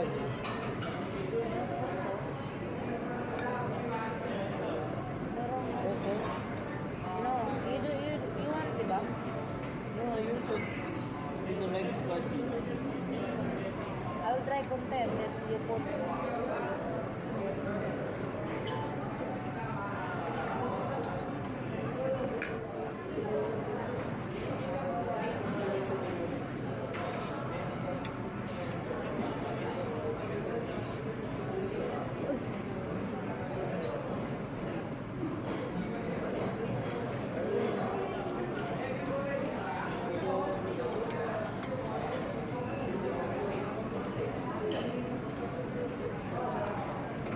spicy. Also, No, you want, diba? no, you said you don't like spicy. I will try compare that you put.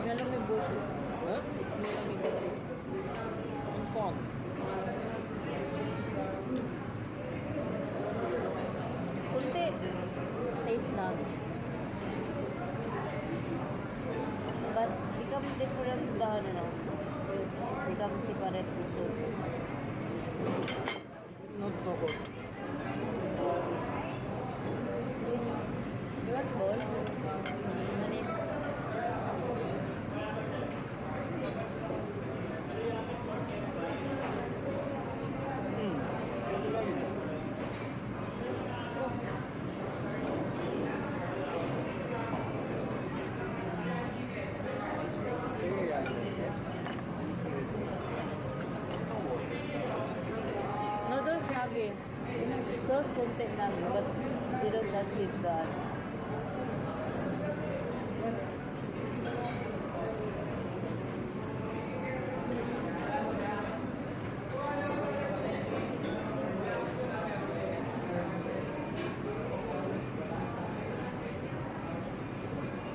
Malamig bullshit. Huh? It's malamig kasi. Ang saan? Kunti. Taste lang. But become different the ano. Become separate the soup. Not so hot. You want bowl? No need. Sige yan. Noodles lagi. Sauce konti lang, but they don't achieve that.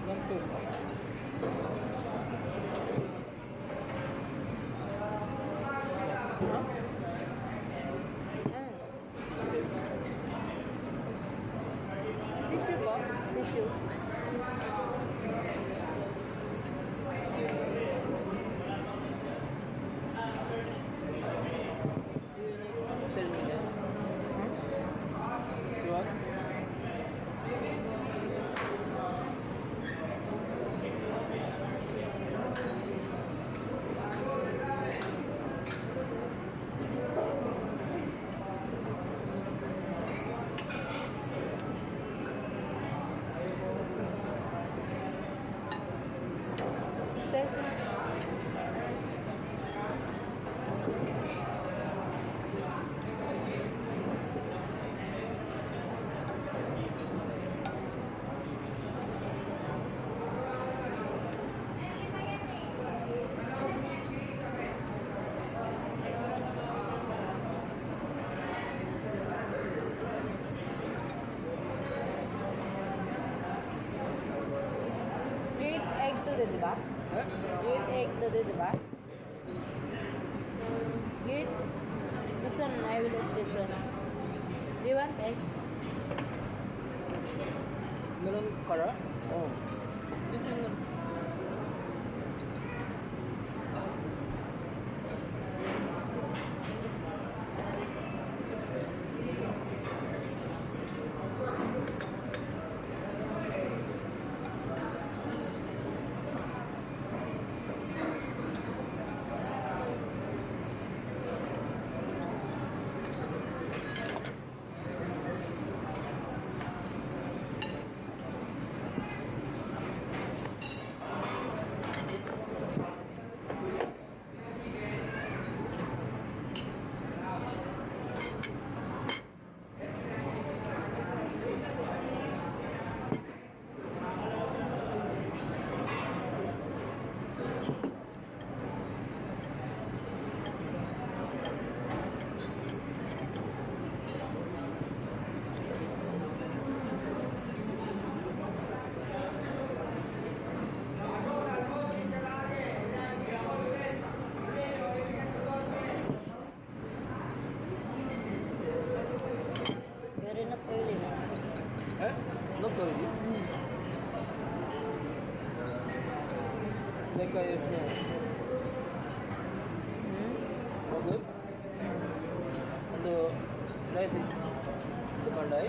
Ganito. Tissue ba? Tissue. Tell me that. You want? You eat egg today, di ba? Huh? You eat egg today, di ba? You eat this one, I will eat this one. Do you want egg? Meron kara? Oh. This one. Eh? Not oily? Like I used to. Oh, good. And the rice is the pandai.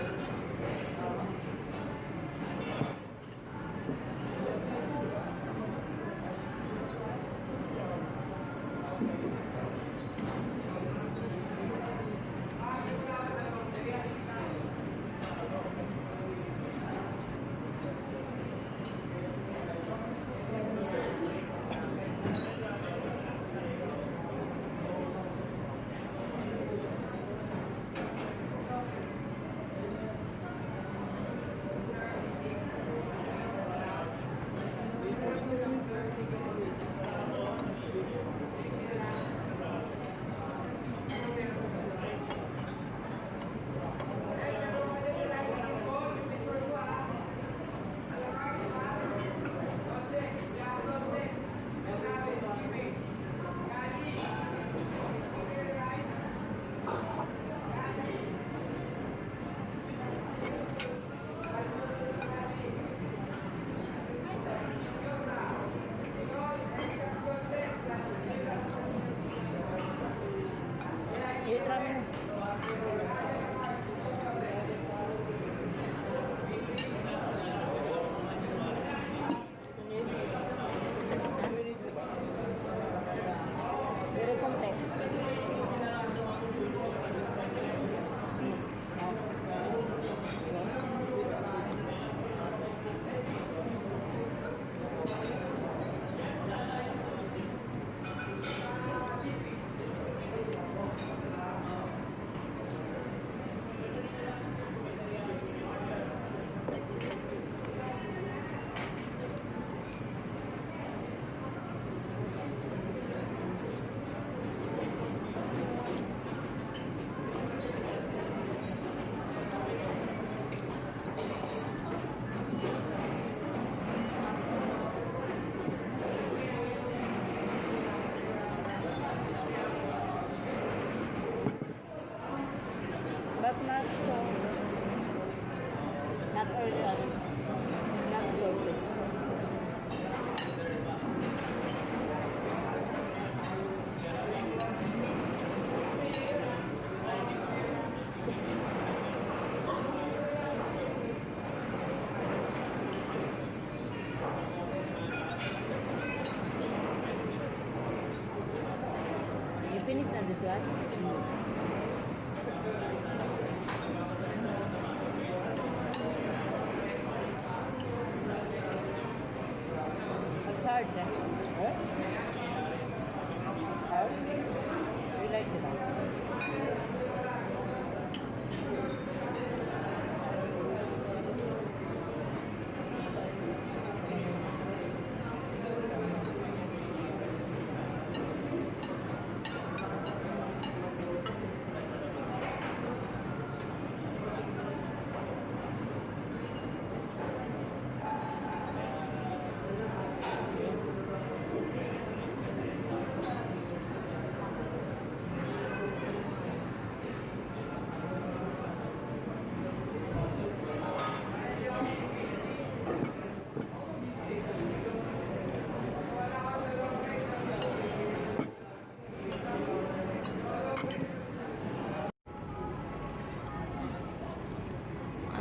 hard. Eh? How? You like it?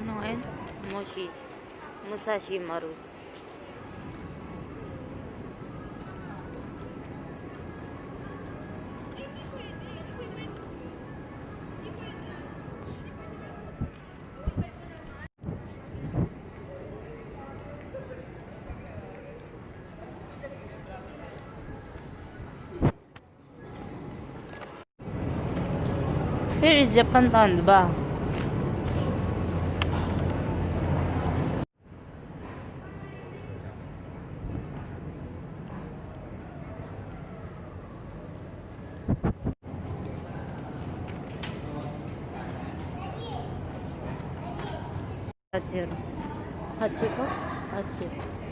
Ano ngayon? Moshi. Musashi Maru. Here is Japan Town, diba? Hachiro. Hachiko? Hachi.